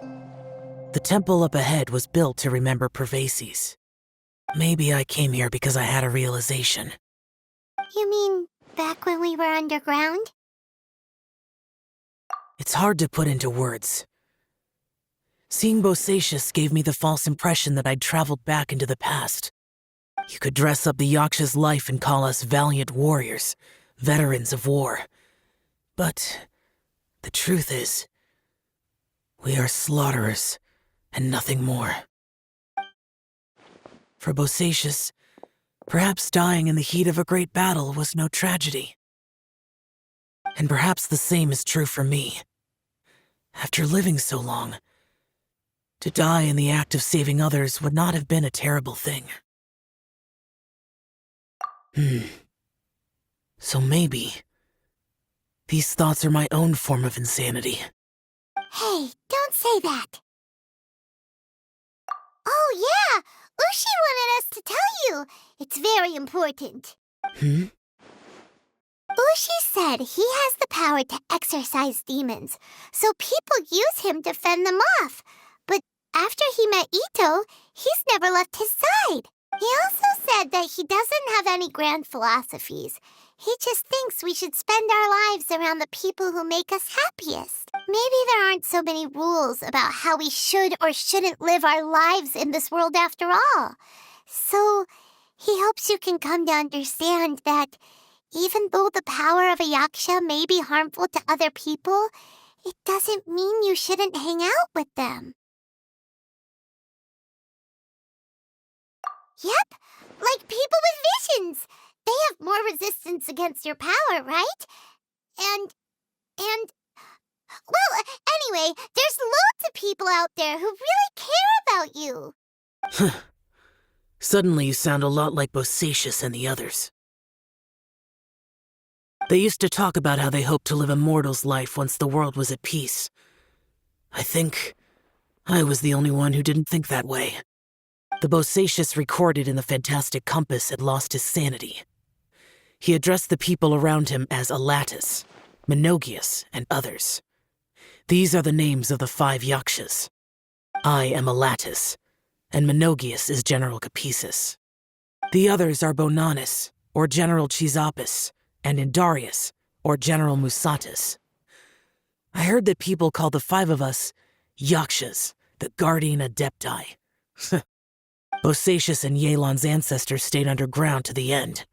The temple up ahead was built to remember Pervases. Maybe I came here because I had a realization. You mean back when we were underground? It's hard to put into words. Seeing Bosacius gave me the false impression that I'd traveled back into the past. You could dress up the Yaksha's life and call us valiant warriors, veterans of war. But the truth is, we are slaughterers and nothing more. For Bosacius, perhaps dying in the heat of a great battle was no tragedy. And perhaps the same is true for me. After living so long, to die in the act of saving others would not have been a terrible thing. So maybe these thoughts are my own form of insanity. Hey, don't say that. Oh yeah, Ushi wanted us to tell you. It's very important. Ushi said he has the power to exorcise demons, so people use him to fend them off. But after he met Ito, he's never left his side. He also said that he doesn't have any grand philosophies. He just thinks we should spend our lives around the people who make us happiest. Maybe there aren't so many rules about how we should or shouldn't live our lives in this world after all. So he hopes you can come to understand that even though the power of a Yaksha may be harmful to other people, it doesn't mean you shouldn't hang out with them. Yep, like people with visions. They have more resistance against your power, right? And, well, anyway, there's loads of people out there who really care about you. Suddenly you sound a lot like Bosacius and the others. They used to talk about how they hoped to live a mortal's life once the world was at peace. I think I was the only one who didn't think that way. The Bosacius recorded in the Fantastic Compass had lost his sanity. He addressed the people around him as Alatus, Menogias, and others. These are the names of the 5 Yakshas. I am Alatus, and Menogias is General Capisis. The others are Bonanis, or General Chisapis, and Indarius, or General Musatus. I heard that people call the 5 of us Yakshas, the Guardian Adepti. Bosacius and Yelan's ancestors stayed underground to the end,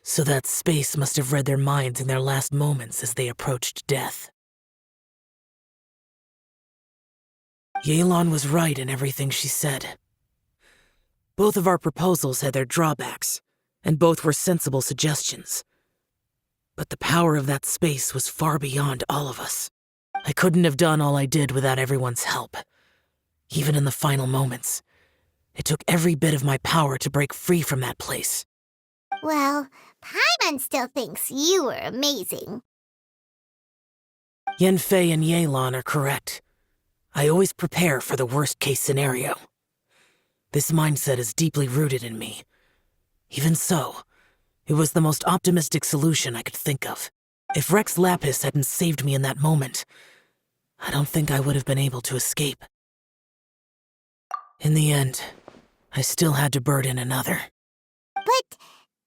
so that space must have read their minds in their last moments as they approached death. Yelan was right in everything she said. Both of our proposals had their drawbacks, and both were sensible suggestions. But the power of that space was far beyond all of us. I couldn't have done all I did without everyone's help. Even in the final moments, it took every bit of my power to break free from that place. Well, Paimon still thinks you were amazing. Yanfei and Yelan are correct. I always prepare for the worst-case scenario. This mindset is deeply rooted in me. Even so, it was the most optimistic solution I could think of. If Rex Lapis hadn't saved me in that moment, I don't think I would have been able to escape. In the end, I still had to burden another. But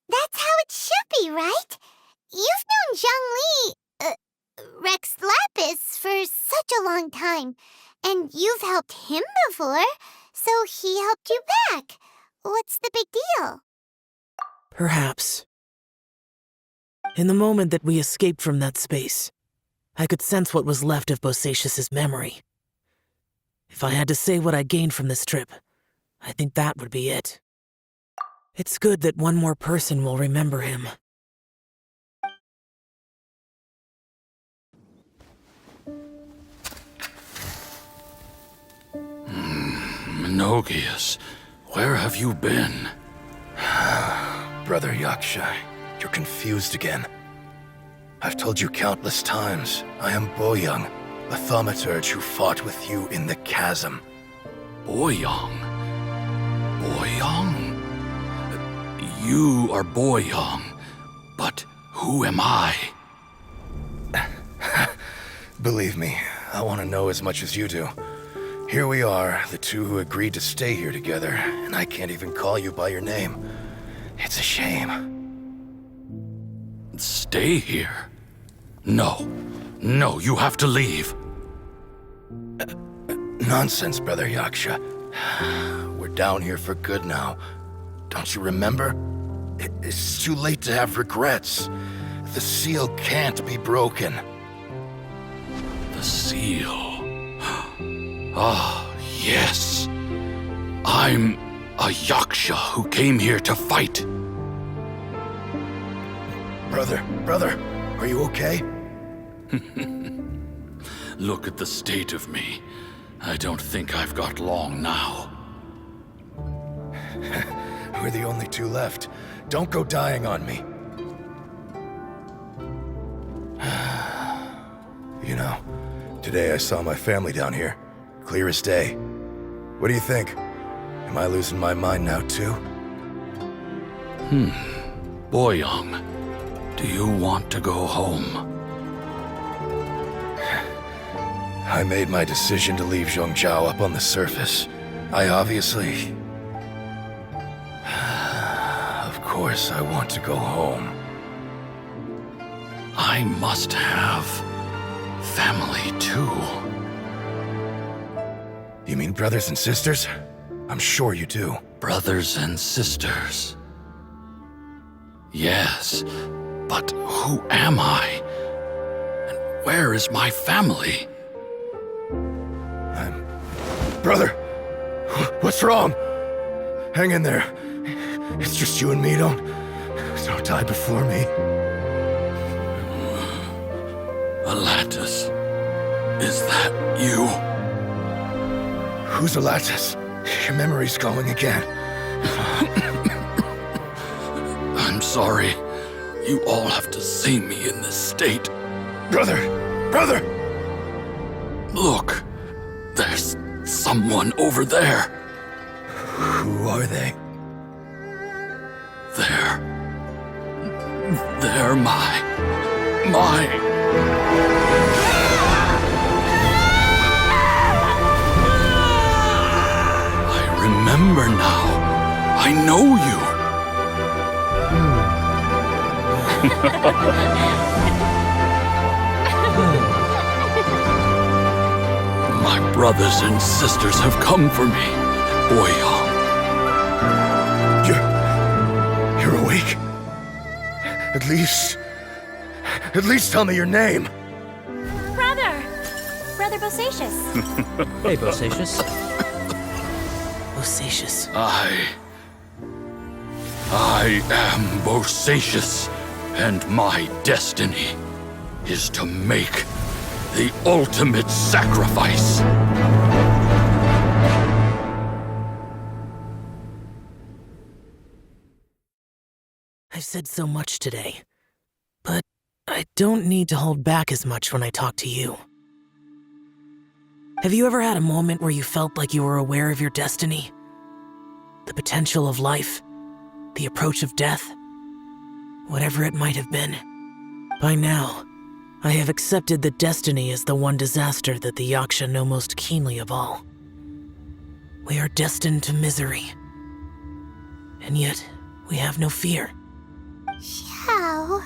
that's how it should be, right? You've known Zhang Li, Rex Lapis, for such a long time, and you've helped him before, so he helped you back. What's the big deal? Perhaps. In the moment that we escaped from that space, I could sense what was left of Bosacius's memory. If I had to say what I gained from this trip, I think that would be it. It's good that one more person will remember him. Menogias, where have you been? Brother Yaksha, you're confused again. I've told you countless times, I am Boyoung, the thaumaturge who fought with you in the chasm. Boyoung? Boyoung? You are Boyoung, but who am I? Believe me, I want to know as much as you do. Here we are, the two who agreed to stay here together, and I can't even call you by your name. It's a shame. Stay here? No. No, you have to leave. Nonsense, Brother Yaksha. We're down here for good now. Don't you remember? It's too late to have regrets. The seal can't be broken. The seal. Ah, yes. I'm a Yaksha who came here to fight. Brother, are you okay? Look at the state of me. I don't think I've got long now. We're the only two left. Don't go dying on me. You know, today I saw my family down here. Clear as day. What do you think? Am I losing my mind now too? Boyoung, do you want to go home? I made my decision to leave Zhongzhao up on the surface. I obviously... Of course I want to go home. I must have family too. You mean brothers and sisters? I'm sure you do. Brothers and sisters. Yes, but who am I? And where is my family? Brother! What's wrong? Hang in there. It's just you and me, don't die before me. Alatus, is that you? Who's Alatus? Your memory's going again. I'm sorry. You all have to see me in this state. Brother! Look, there's someone over there. Who are they? They're my... I remember now. I know you. My brothers and sisters have come for me, Boyoung. You're awake? At least tell me your name. Brother Bosacious. Hey, Bosacious. Bosacious. I am Bosacious, and my destiny is to make the ultimate sacrifice. I've said so much today, but I don't need to hold back as much when I talk to you. Have you ever had a moment where you felt like you were aware of your destiny? The potential of life? The approach of death? Whatever it might have been. By now, I have accepted that destiny is the one disaster that the Yaksha know most keenly of all. We are destined to misery. And yet, we have no fear. Xiao.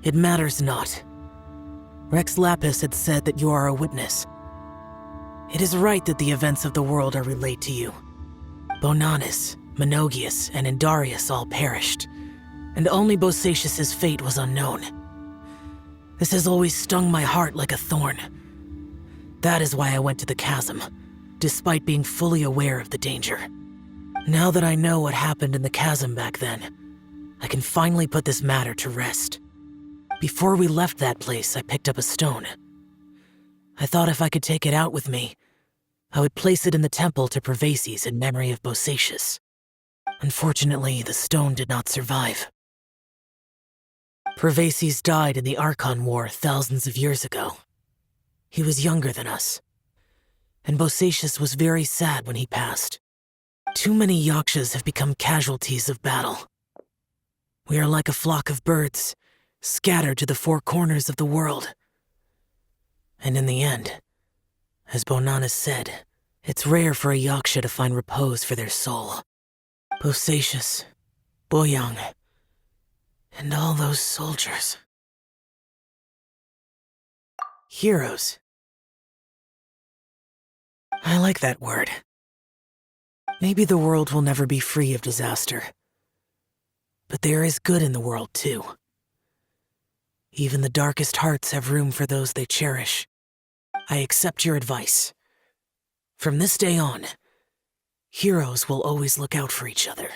It matters not. Rex Lapis had said that you are a witness. It is right that the events of the world are relayed to you. Bonanis, Menogius, and Indarius all perished, and only Bosacious's fate was unknown. This has always stung my heart like a thorn. That is why I went to the chasm, despite being fully aware of the danger. Now that I know what happened in the chasm back then, I can finally put this matter to rest. Before we left that place, I picked up a stone. I thought if I could take it out with me, I would place it in the temple to Pervases in memory of Bosacious. Unfortunately, the stone did not survive. Pervases died in the Archon War thousands of years ago. He was younger than us, and Bosacious was very sad when he passed. Too many Yakshas have become casualties of battle. We are like a flock of birds, scattered to the four corners of the world. And in the end, As Bonanas said, it's rare for a Yaksha to find repose for their soul. Bosacius, Boyang, and all those soldiers. Heroes. I like that word. Maybe the world will never be free of disaster. But there is good in the world, too. Even the darkest hearts have room for those they cherish. I accept your advice. From this day on, heroes will always look out for each other.